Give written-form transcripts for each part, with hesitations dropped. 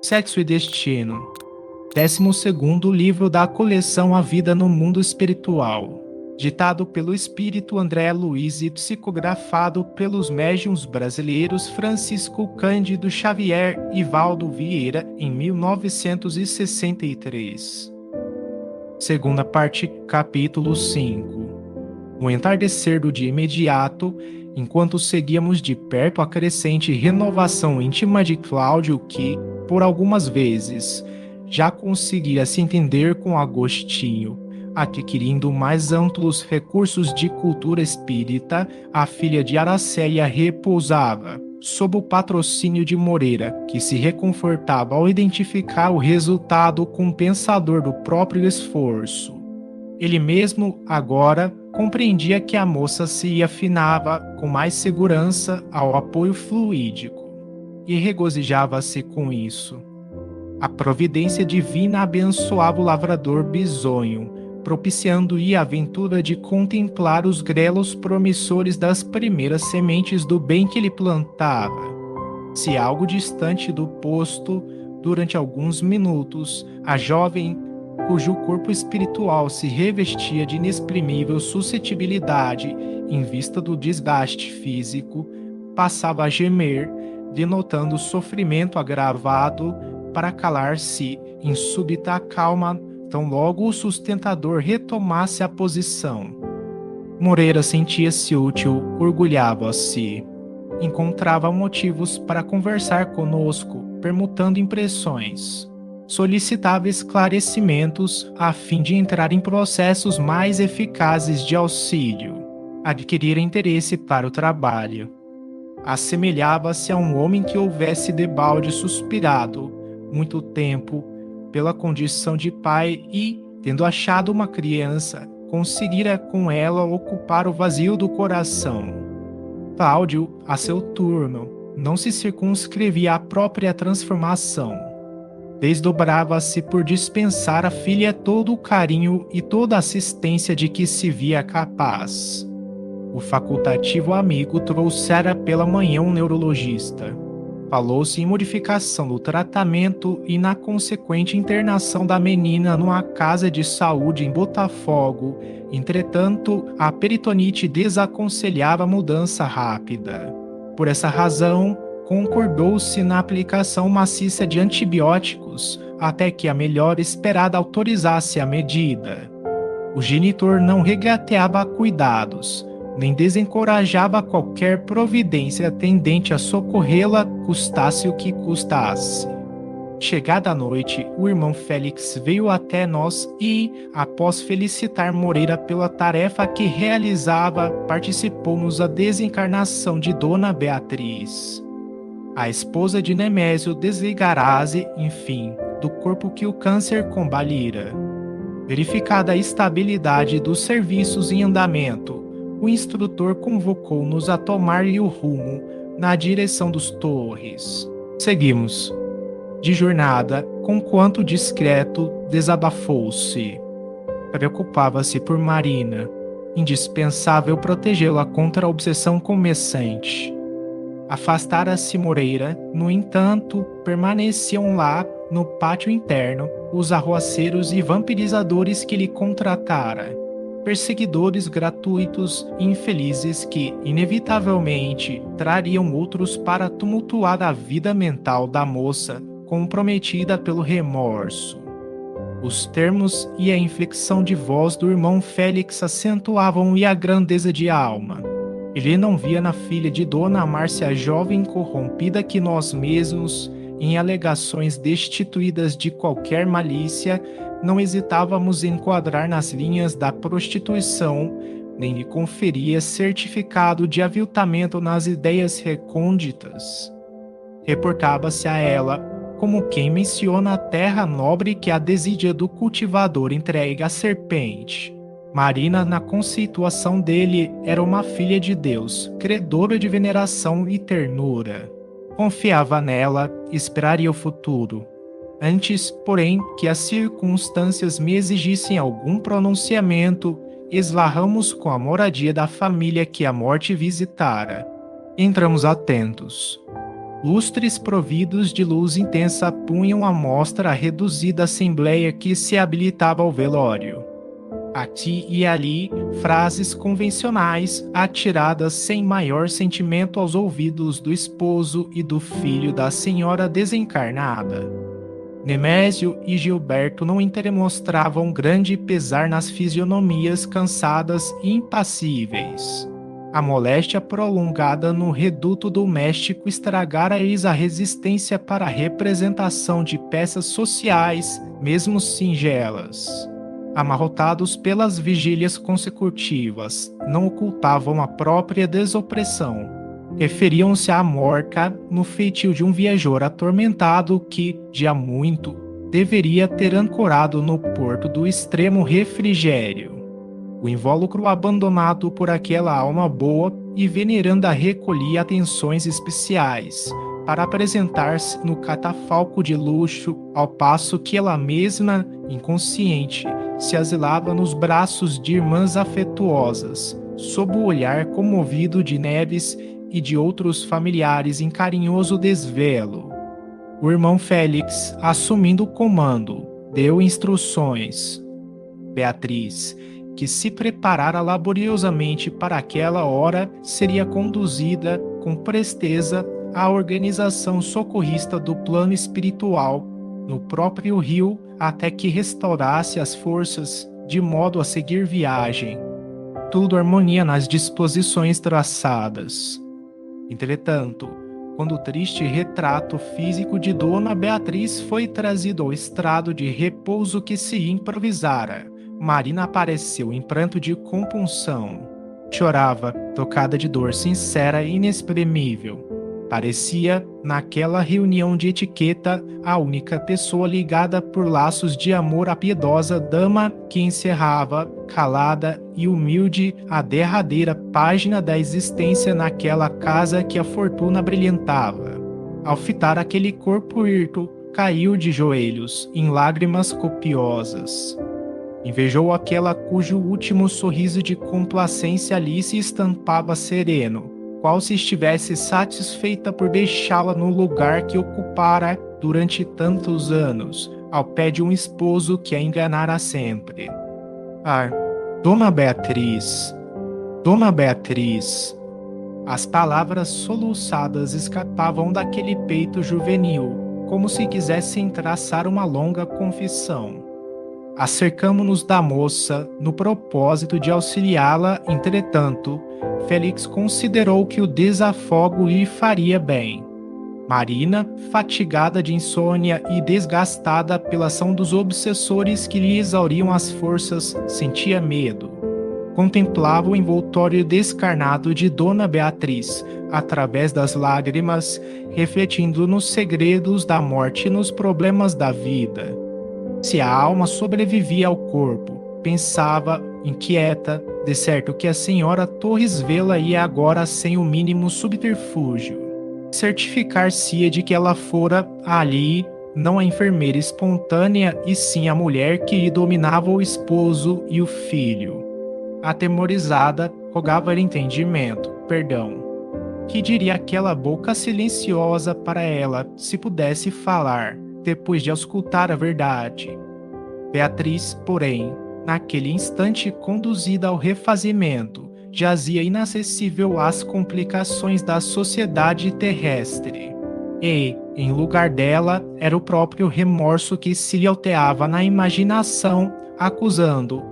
Sexo e Destino. 12º livro da coleção A Vida no Mundo Espiritual. Ditado pelo espírito André Luiz e psicografado pelos médiuns brasileiros Francisco Cândido Xavier e Valdo Vieira em 1963. Segunda parte, capítulo 5. No entardecer do dia imediato, enquanto seguíamos de perto a crescente renovação íntima de Cláudio que, por algumas vezes, já conseguia se entender com Agostinho, adquirindo mais amplos recursos de cultura espírita, a filha de Aracélia repousava, sob o patrocínio de Moreira, que se reconfortava ao identificar o resultado compensador do próprio esforço. Ele mesmo, agora, compreendia que a moça se afinava com mais segurança ao apoio fluídico, e regozijava-se com isso. A providência divina abençoava o lavrador bisonho, propiciando-lhe a aventura de contemplar os grelos promissores das primeiras sementes do bem que ele plantava. Se algo distante do posto, durante alguns minutos, a jovem, cujo corpo espiritual se revestia de inexprimível suscetibilidade em vista do desgaste físico, passava a gemer, denotando sofrimento agravado, para calar-se em súbita calma tão logo o sustentador retomasse a posição. Moreira sentia-se útil, orgulhava-se. Encontrava motivos para conversar conosco, permutando impressões. Solicitava esclarecimentos a fim de entrar em processos mais eficazes de auxílio, adquirir interesse para o trabalho. Assemelhava-se a um homem que houvesse debalde suspirado, muito tempo, pela condição de pai e, tendo achado uma criança, conseguira com ela ocupar o vazio do coração. Cláudio, a seu turno, não se circunscrevia à própria transformação. Desdobrava-se por dispensar à filha todo o carinho e toda a assistência de que se via capaz. O facultativo amigo trouxera pela manhã um neurologista. Falou-se em modificação do tratamento e na consequente internação da menina numa casa de saúde em Botafogo. Entretanto, a peritonite desaconselhava a mudança rápida. Por essa razão, concordou-se na aplicação maciça de antibióticos até que a melhor esperada autorizasse a medida. O genitor não regateava a cuidados, nem desencorajava qualquer providência tendente a socorrê-la, custasse o que custasse. Chegada a noite, o irmão Félix veio até nós e, após felicitar Moreira pela tarefa que realizava, participou-nos da desencarnação de Dona Beatriz. A esposa de Nemésio desligará-se, enfim, do corpo que o câncer combalira. Verificada a estabilidade dos serviços em andamento, o instrutor convocou-nos a tomar-lhe o rumo na direção dos Torres. Seguimos. De jornada, conquanto discreto, desabafou-se. Preocupava-se por Marina, indispensável protegê-la contra a obsessão comescente. Afastara-se Moreira, no entanto, permaneciam lá, no pátio interno, os arruaceiros e vampirizadores que lhe contratara. Perseguidores gratuitos e infelizes que, inevitavelmente, trariam outros para tumultuar a vida mental da moça comprometida pelo remorso. Os termos e a inflexão de voz do irmão Félix acentuavam-lhe a grandeza de alma. Ele não via na filha de Dona Márcia a jovem corrompida que nós mesmos, em alegações destituídas de qualquer malícia, não hesitávamos em enquadrar nas linhas da prostituição, nem lhe conferia certificado de aviltamento nas ideias recônditas. Reportava-se a ela como quem menciona a terra nobre que a desídia do cultivador entregue à serpente. Marina, na conceituação dele, era uma filha de Deus, credora de veneração e ternura. Confiava nela, esperaria o futuro. Antes, porém, que as circunstâncias me exigissem algum pronunciamento, esbarramos com a moradia da família que a morte visitara. Entramos atentos. Lustres providos de luz intensa punham à mostra a reduzida assembleia que se habilitava ao velório. Aqui e ali, frases convencionais atiradas sem maior sentimento aos ouvidos do esposo e do filho da senhora desencarnada. Nemésio e Gilberto não demonstravam grande pesar nas fisionomias cansadas e impassíveis. A moléstia prolongada no reduto doméstico estragara-lhes a resistência para a representação de peças sociais, mesmo singelas. Amarrotados pelas vigílias consecutivas, não ocultavam a própria desopressão. Referiam-se à morca no feitio de um viajor atormentado que, de há muito, deveria ter ancorado no porto do extremo refrigério. O invólucro abandonado por aquela alma boa e veneranda recolhia atenções especiais para apresentar-se no catafalco de luxo, ao passo que ela mesma, inconsciente, se asilava nos braços de irmãs afetuosas, sob o olhar comovido de Neves e de outros familiares em carinhoso desvelo. O irmão Félix, assumindo o comando, deu instruções. Beatriz, que se preparara laboriosamente para aquela hora, seria conduzida com presteza à organização socorrista do plano espiritual, no próprio rio, até que restaurasse as forças, de modo a seguir viagem. Tudo harmonia nas disposições traçadas. Entretanto, quando o triste retrato físico de Dona Beatriz foi trazido ao estrado de repouso que se improvisara, Marina apareceu em pranto de compunção. Chorava, tocada de dor sincera e inexprimível. Parecia, naquela reunião de etiqueta, a única pessoa ligada por laços de amor à piedosa dama que encerrava, calada e humilde, a derradeira página da existência naquela casa que a fortuna brilhantava. Ao fitar aquele corpo hirto, caiu de joelhos, em lágrimas copiosas. Invejou aquela cujo último sorriso de complacência ali se estampava sereno, qual se estivesse satisfeita por deixá-la no lugar que ocupara durante tantos anos, ao pé de um esposo que a enganara sempre. Ah, Dona Beatriz! Dona Beatriz! As palavras soluçadas escapavam daquele peito juvenil, como se quisessem traçar uma longa confissão. Acercamo-nos da moça, no propósito de auxiliá-la, entretanto, Félix considerou que o desafogo lhe faria bem. Marina, fatigada de insônia e desgastada pela ação dos obsessores que lhe exauriam as forças, sentia medo. Contemplava o envoltório descarnado de Dona Beatriz, através das lágrimas, refletindo nos segredos da morte e nos problemas da vida. Se a alma sobrevivia ao corpo, pensava, inquieta, de certo que a senhora Torres Vela ia agora sem o mínimo subterfúgio certificar-se-ia de que ela fora ali não a enfermeira espontânea e sim a mulher que lhe dominava o esposo e o filho. Atemorizada, rogava-lhe entendimento, perdão. Que diria aquela boca silenciosa para ela se pudesse falar, depois de auscultar a verdade? Beatriz, porém, naquele instante conduzida ao refazimento, jazia inacessível às complicações da sociedade terrestre. E, em lugar dela, era o próprio remorso que se lhe alteava na imaginação, acusando.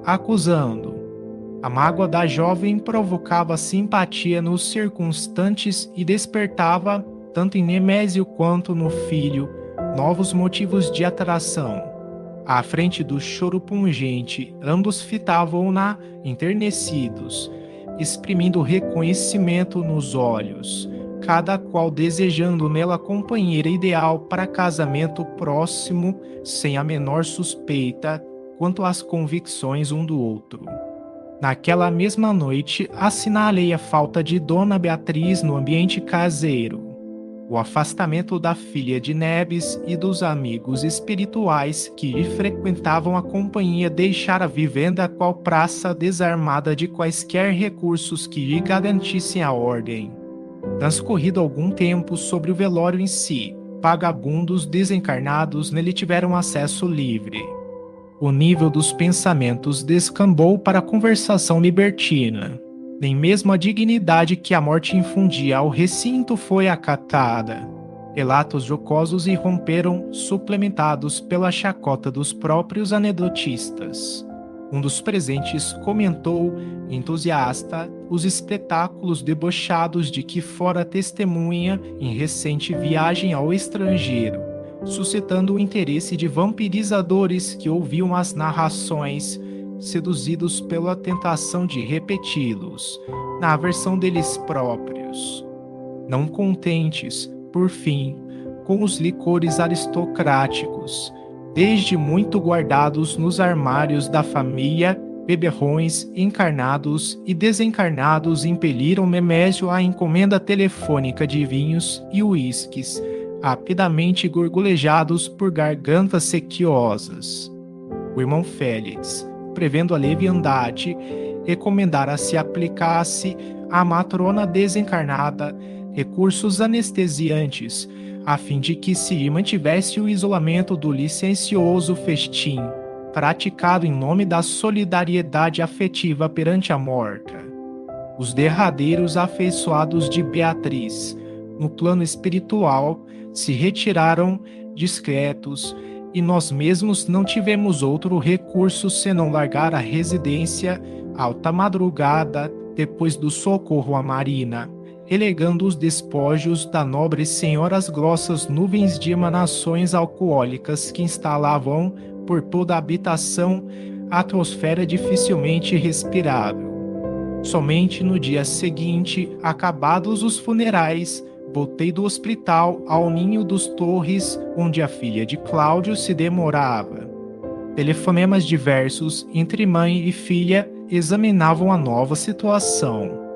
A mágoa da jovem provocava simpatia nos circunstantes e despertava, tanto em Nemésio quanto no filho, novos motivos de atração. À frente do choro pungente, ambos fitavam-na enternecidos, exprimindo reconhecimento nos olhos, cada qual desejando nela companheira ideal para casamento próximo, sem a menor suspeita quanto às convicções um do outro. Naquela mesma noite, assinalei a falta de Dona Beatriz no ambiente caseiro. O afastamento da filha de Neves e dos amigos espirituais que lhe frequentavam a companhia deixara a vivenda qual praça desarmada de quaisquer recursos que lhe garantissem a ordem. Transcorrido algum tempo sobre o velório em si, vagabundos desencarnados nele tiveram acesso livre. O nível dos pensamentos descambou para a conversação libertina. Nem mesmo a dignidade que a morte infundia ao recinto foi acatada. Relatos jocosos irromperam, suplementados pela chacota dos próprios anedotistas. Um dos presentes comentou, entusiasta, os espetáculos debochados de que fora testemunha em recente viagem ao estrangeiro, suscitando o interesse de vampirizadores que ouviam as narrações, seduzidos pela tentação de repeti-los, na versão deles próprios. Não contentes, por fim, com os licores aristocráticos, desde muito guardados nos armários da família, beberrões encarnados e desencarnados impeliram Nemésio à encomenda telefônica de vinhos e uísques, rapidamente gorgolejados por gargantas sequiosas. O irmão Félix, prevendo a leviandade, recomendara se aplicasse à matrona desencarnada recursos anestesiantes, a fim de que se mantivesse o isolamento do licencioso festim, praticado em nome da solidariedade afetiva perante a morta. Os derradeiros afeiçoados de Beatriz, no plano espiritual, se retiraram discretos, e nós mesmos não tivemos outro recurso senão largar a residência alta madrugada depois do socorro à Marina, relegando os despojos da nobre senhora às grossas nuvens de emanações alcoólicas que instalavam por toda a habitação a atmosfera dificilmente respirável. Somente no dia seguinte, acabados os funerais, voltei do hospital ao Ninho dos Torres, onde a filha de Cláudio se demorava. Telefonemas diversos entre mãe e filha examinavam a nova situação.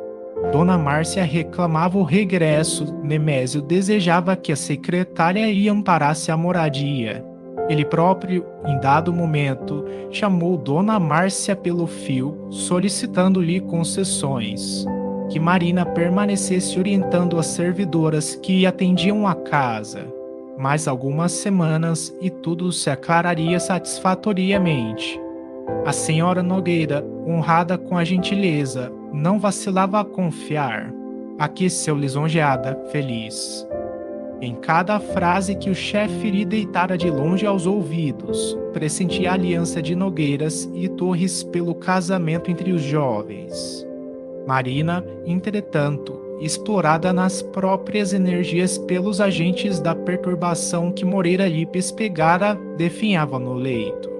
Dona Márcia reclamava o regresso, Nemésio desejava que a secretária lhe amparasse a moradia. Ele próprio, em dado momento, chamou Dona Márcia pelo fio, solicitando-lhe concessões. Que Marina permanecesse orientando as servidoras que atendiam a casa. Mais algumas semanas e tudo se aclararia satisfatoriamente. A senhora Nogueira, honrada com a gentileza, não vacilava a confiar. Aqueceu lisonjeada, feliz. Em cada frase que o chefe lhe deitara de longe aos ouvidos, pressentia a aliança de Nogueiras e Torres pelo casamento entre os jovens. Marina, entretanto, explorada nas próprias energias pelos agentes da perturbação que Moreira lhe pespegara, definhava no leito.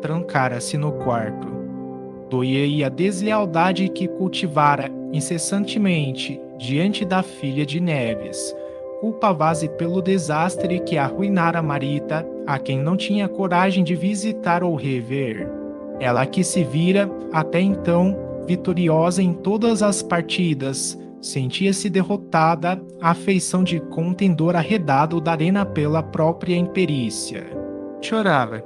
Trancara-se no quarto. Doía-lhe a deslealdade que cultivara incessantemente diante da filha de Neves. Culpava-se pelo desastre que arruinara Marita, a quem não tinha coragem de visitar ou rever. Ela que se vira, até então, vitoriosa em todas as partidas, sentia-se derrotada, à afeição de contendor arredado da arena pela própria imperícia. Chorava.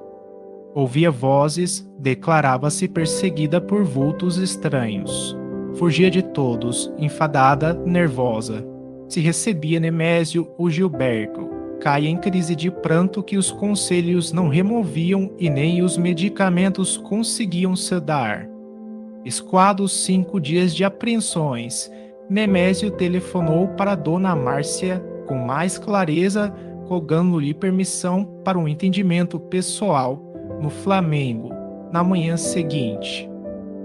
Ouvia vozes, declarava-se perseguida por vultos estranhos. Fugia de todos, enfadada, nervosa. Se recebia Nemésio ou Gilberto, caia em crise de pranto que os conselhos não removiam e nem os medicamentos conseguiam sedar. Escoados 5 dias de apreensões, Nemésio telefonou para Dona Márcia com mais clareza, rogando-lhe permissão para um entendimento pessoal no Flamengo, na manhã seguinte.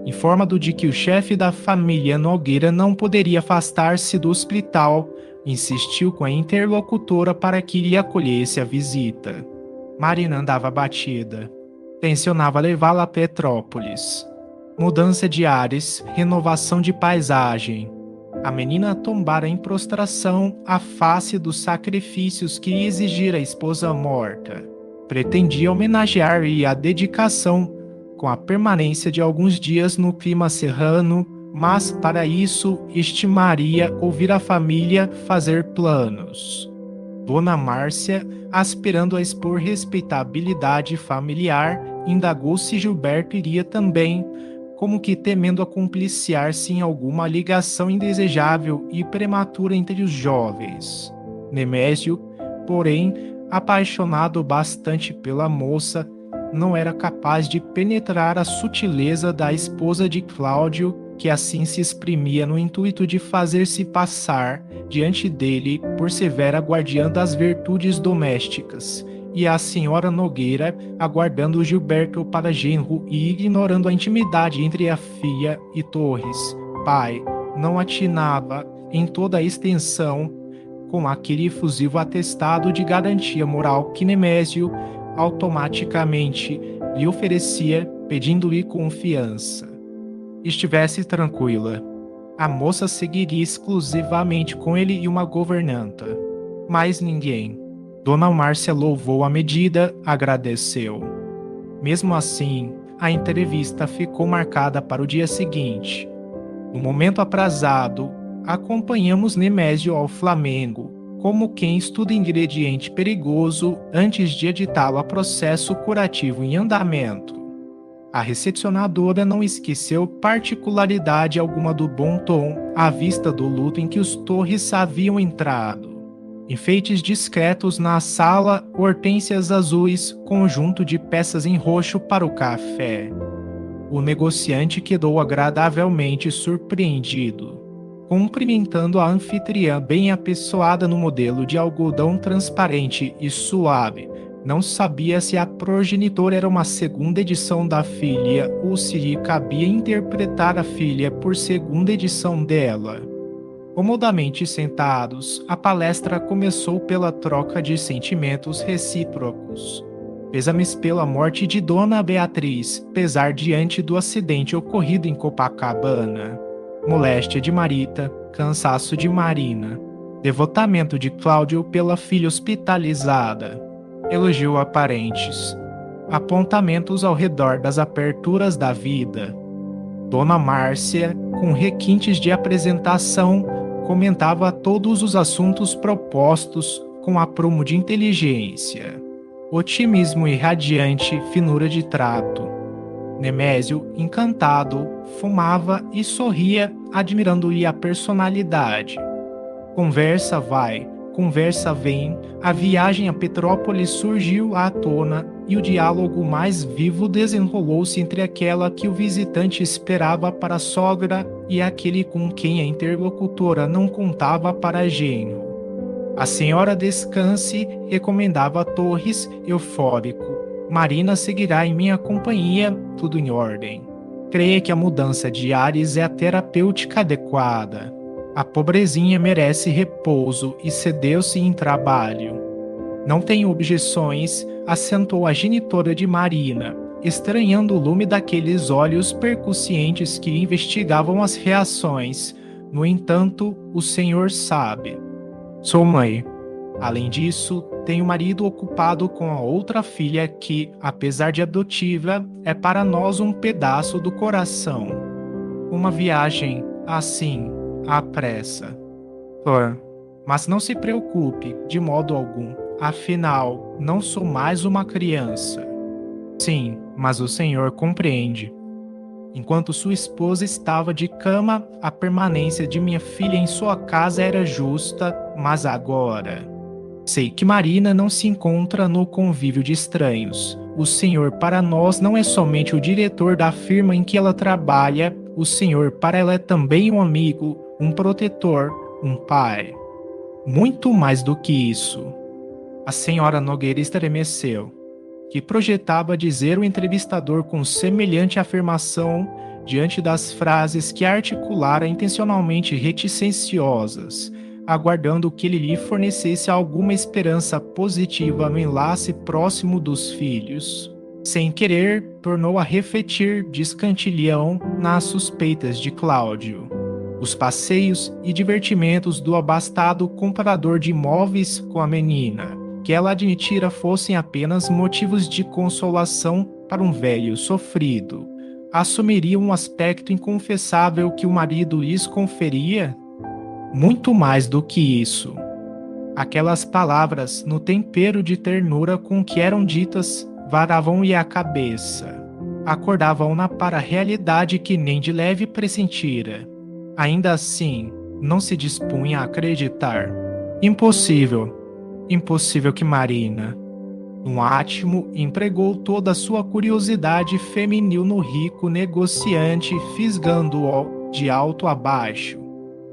Informado de que o chefe da família Nogueira não poderia afastar-se do hospital, insistiu com a interlocutora para que lhe acolhesse a visita. Marina andava abatida. Tencionava levá-la a Petrópolis. Mudança de ares, renovação de paisagem. A menina tombara em prostração à face dos sacrifícios que lhe exigira a esposa morta. Pretendia homenagear-lhe a dedicação com a permanência de alguns dias no clima serrano, mas para isso estimaria ouvir a família fazer planos. Dona Márcia, aspirando a expor respeitabilidade familiar, indagou se Gilberto iria também, como que temendo acompliciar-se em alguma ligação indesejável e prematura entre os jovens. Nemésio, porém, apaixonado bastante pela moça, não era capaz de penetrar a sutileza da esposa de Cláudio, que assim se exprimia no intuito de fazer-se passar diante dele por severa guardiã das virtudes domésticas, e a senhora Nogueira aguardando Gilberto para genro e ignorando a intimidade entre a filha e Torres, pai, não atinava em toda a extensão com aquele efusivo atestado de garantia moral que Nemésio automaticamente lhe oferecia, pedindo-lhe confiança. Estivesse tranquila. A moça seguiria exclusivamente com ele e uma governanta. Mais ninguém. Dona Márcia louvou a medida, agradeceu. Mesmo assim, a entrevista ficou marcada para o dia seguinte. No momento aprazado, acompanhamos Nemésio ao Flamengo, como quem estuda ingrediente perigoso antes de editá-lo a processo curativo em andamento. A recepcionadora não esqueceu particularidade alguma do bom tom à vista do luto em que os Torres haviam entrado. Enfeites discretos na sala, hortênsias azuis, conjunto de peças em roxo para o café. O negociante quedou agradavelmente surpreendido. Cumprimentando a anfitriã bem apessoada no modelo de algodão transparente e suave, não sabia se a progenitora era uma segunda edição da filha ou se lhe cabia interpretar a filha por segunda edição dela. Comodamente sentados, a palestra começou pela troca de sentimentos recíprocos. Pêsames pela morte de Dona Beatriz, pesar diante do acidente ocorrido em Copacabana. Moléstia de Marita, cansaço de Marina. Devotamento de Cláudio pela filha hospitalizada. Elogio a parentes. Apontamentos ao redor das aperturas da vida. Dona Márcia, com requintes de apresentação, comentava todos os assuntos propostos com aprumo de inteligência. Otimismo irradiante, finura de trato. Nemésio, encantado, fumava e sorria, admirando-lhe a personalidade. Conversa vai, conversa vem, a viagem a Petrópolis surgiu à tona e o diálogo mais vivo desenrolou-se entre aquela que o visitante esperava para a sogra e aquele com quem a interlocutora não contava para genro. A senhora descanse, recomendava Torres, eufórico. Marina seguirá em minha companhia, tudo em ordem. Creia que a mudança de ares é a terapêutica adequada. A pobrezinha merece repouso e cedeu-se em trabalho. Não tenho objeções, assentou a genitora de Marina, estranhando o lume daqueles olhos percussientes que investigavam as reações. No entanto, o senhor sabe. Sou mãe. Além disso, tenho marido ocupado com a outra filha que, apesar de adotiva, é para nós um pedaço do coração. Uma viagem, assim, à pressa. Mas não se preocupe, de modo algum. Afinal, não sou mais uma criança. Sim, mas o senhor compreende. Enquanto sua esposa estava de cama, a permanência de minha filha em sua casa era justa, mas agora... Sei que Marina não se encontra no convívio de estranhos. O senhor para nós não é somente o diretor da firma em que ela trabalha, o senhor para ela é também um amigo, um protetor, um pai. Muito mais do que isso. A senhora Nogueira estremeceu. Que projetava dizer o entrevistador com semelhante afirmação diante das frases que articulara intencionalmente reticenciosas, aguardando que ele lhe fornecesse alguma esperança positiva no enlace próximo dos filhos. Sem querer, tornou a refletir de escantilhão nas suspeitas de Cláudio. Os passeios e divertimentos do abastado comprador de imóveis com a menina, que ela admitira fossem apenas motivos de consolação para um velho sofrido, assumiriam um aspecto inconfessável que o marido lhes conferia? Muito mais do que isso. Aquelas palavras, no tempero de ternura com que eram ditas, varavam-lhe a cabeça. acordavam-na para a realidade que nem de leve pressentira. Ainda assim, não se dispunha a acreditar. Impossível, impossível que Marina, num átimo, empregou toda a sua curiosidade feminil no rico negociante, fisgando-o de alto a baixo,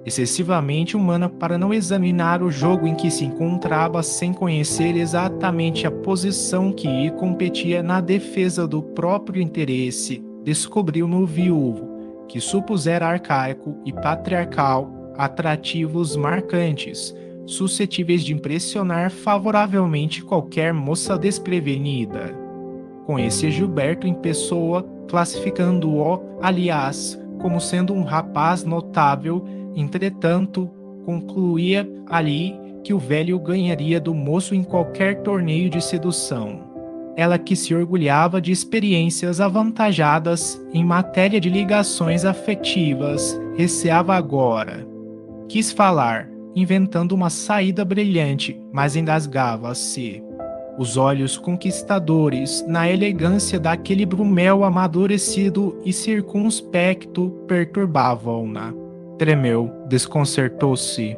excessivamente humana para não examinar o jogo em que se encontrava sem conhecer exatamente a posição que lhe competia na defesa do próprio interesse, descobriu no viúvo, que supusera arcaico e patriarcal, atrativos marcantes, suscetíveis de impressionar favoravelmente qualquer moça desprevenida. Conhecia Gilberto em pessoa, classificando-o, aliás, como sendo um rapaz notável. Entretanto, concluía ali que o velho ganharia do moço em qualquer torneio de sedução. Ela que se orgulhava de experiências avantajadas em matéria de ligações afetivas, receava agora. Quis falar, inventando uma saída brilhante, mas engasgava-se. Os olhos conquistadores, na elegância daquele Brumel amadurecido e circunspecto, perturbavam-na. Tremeu, desconcertou-se.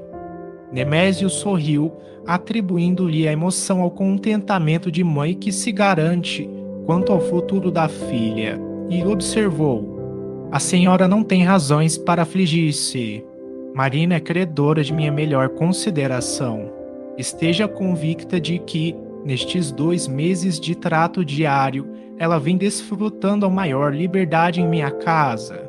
Nemésio sorriu, atribuindo-lhe a emoção ao contentamento de mãe que se garante quanto ao futuro da filha, e observou: a senhora não tem razões para afligir-se. Marina é credora de minha melhor consideração. Esteja convicta de que, nestes 2 meses de trato diário, ela vem desfrutando a maior liberdade em minha casa.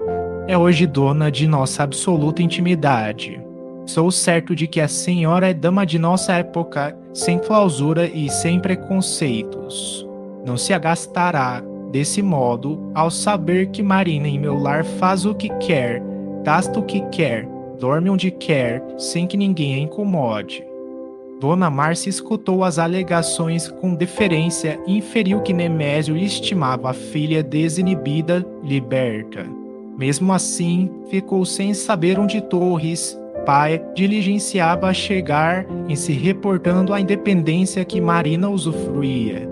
É hoje dona de nossa absoluta intimidade. Sou certo de que a senhora é dama de nossa época, sem clausura e sem preconceitos. Não se agastará, desse modo, ao saber que Marina em meu lar faz o que quer, gasta o que quer, dorme onde quer, sem que ninguém a incomode. Dona Márcia escutou as alegações com deferência e inferiu que Nemésio estimava a filha desinibida, liberta. Mesmo assim, ficou sem saber onde Torres, pai, diligenciava a chegar em se reportando à independência que Marina usufruía.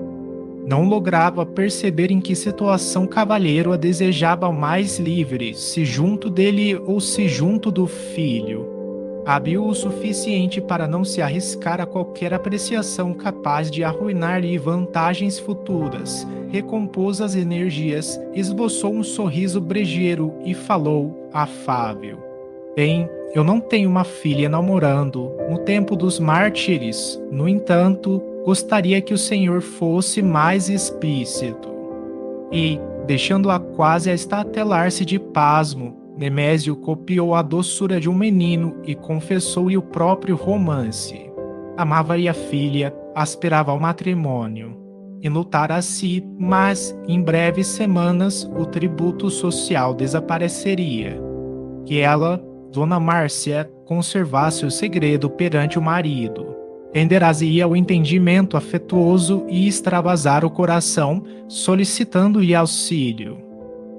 Não lograva perceber em que situação cavalheiro a desejava mais livre, se junto dele ou se junto do filho. Hábil o suficiente para não se arriscar a qualquer apreciação capaz de arruinar-lhe vantagens futuras, recompôs as energias, esboçou um sorriso brejeiro e falou, afável: bem, eu não tenho uma filha namorando no tempo dos mártires, no entanto, gostaria que o senhor fosse mais explícito. E, deixando-a quase a estatelar-se de pasmo, Nemésio copiou a doçura de um menino e confessou-lhe o próprio romance. Amava-lhe a filha, aspirava ao matrimônio. Enlutara a si, mas, em breves semanas, o tributo social desapareceria. Que ela, Dona Márcia, conservasse o segredo perante o marido. Enderazia o entendimento afetuoso e extravasar o coração, solicitando-lhe auxílio.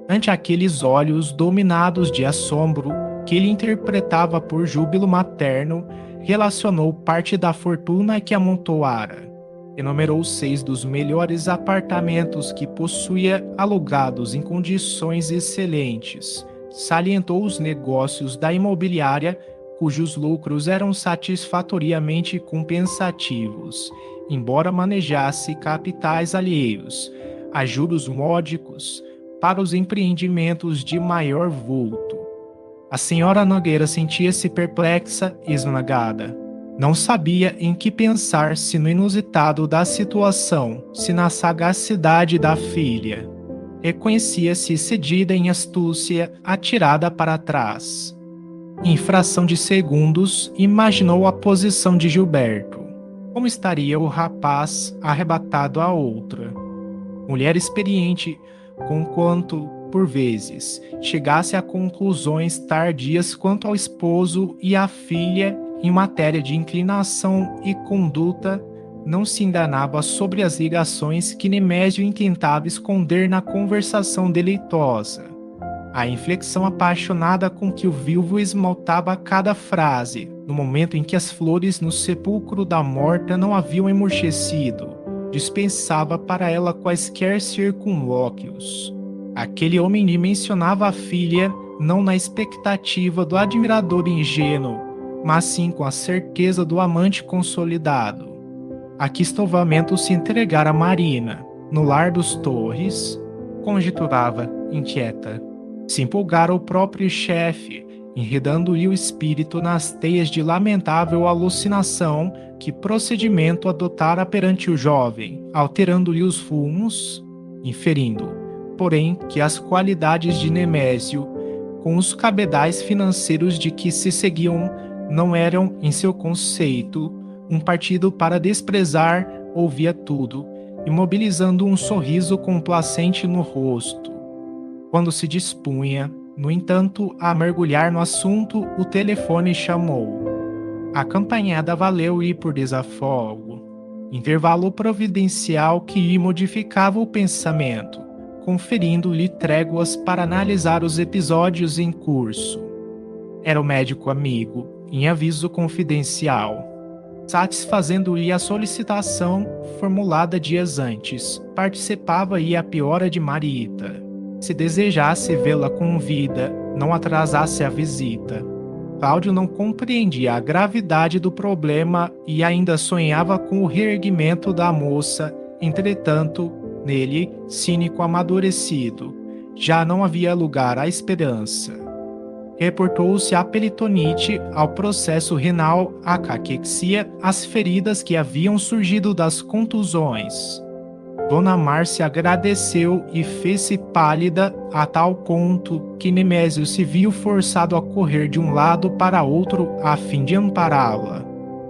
Ante aqueles olhos dominados de assombro, que ele interpretava por júbilo materno, relacionou parte da fortuna que amontoara. Enumerou 6 dos melhores apartamentos que possuía alugados em condições excelentes. Salientou os negócios da imobiliária, cujos lucros eram satisfatoriamente compensativos, embora manejasse capitais alheios, a juros módicos, para os empreendimentos de maior vulto. A senhora Nogueira sentia-se perplexa e esmagada. Não sabia em que pensar, se no inusitado da situação, se na sagacidade da filha. Reconhecia-se cedida em astúcia, atirada para trás. Em fração de segundos, imaginou a posição de Gilberto. Como estaria o rapaz arrebatado à outra? Mulher experiente, conquanto, por vezes, chegasse a conclusões tardias quanto ao esposo e à filha em matéria de inclinação e conduta, não se enganava sobre as ligações que Nemésio intentava esconder na conversação deleitosa. A inflexão apaixonada com que o viúvo esmaltava cada frase, no momento em que as flores no sepulcro da morta não haviam emurchecido, dispensava para ela quaisquer circunlóquios. Aquele homem dimensionava a filha não na expectativa do admirador ingênuo, mas sim com a certeza do amante consolidado. Aquistovamento se entregar a Marina, no lar dos Torres, conjecturava, inquieta. Se empolgara o próprio chefe, enredando-lhe o espírito nas teias de lamentável alucinação que procedimento adotara perante o jovem, alterando-lhe os rumos, inferindo, porém, que as qualidades de Nemésio, com os cabedais financeiros de que se seguiam, não eram, em seu conceito, um partido para desprezar, ouvia tudo, imobilizando um sorriso complacente no rosto. Quando se dispunha, no entanto, a mergulhar no assunto, o telefone chamou. A campanhada valeu-lhe por desafogo, intervalo providencial que lhe modificava o pensamento, conferindo-lhe tréguas para analisar os episódios em curso. Era o médico amigo, em aviso confidencial, satisfazendo-lhe a solicitação formulada dias antes. Participava-lhe a piora de Marita. Se desejasse vê-la com vida, não atrasasse a visita. Cláudio não compreendia a gravidade do problema e ainda sonhava com o reerguimento da moça. Entretanto, nele, cínico amadurecido, já não havia lugar à esperança. Reportou-se a peritonite, ao processo renal, a caquexia, as feridas que haviam surgido das contusões. Dona Márcia agradeceu e fez-se pálida a tal ponto que Nemésio se viu forçado a correr de um lado para outro a fim de ampará-la.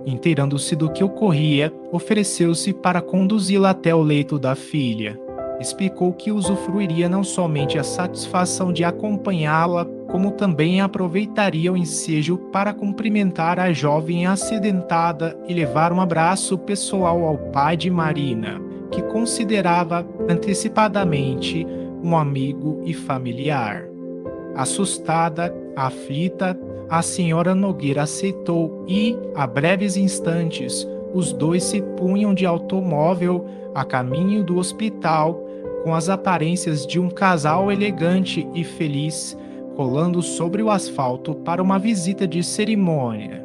Inteirando-se do que ocorria, ofereceu-se para conduzi-la até o leito da filha. Explicou que usufruiria não somente a satisfação de acompanhá-la, como também aproveitaria o ensejo para cumprimentar a jovem acidentada e levar um abraço pessoal ao pai de Marina, que considerava antecipadamente um amigo e familiar. Assustada, aflita, a senhora Nogueira aceitou e, a breves instantes, os dois se punham de automóvel a caminho do hospital, com as aparências de um casal elegante e feliz, rolando sobre o asfalto para uma visita de cerimônia.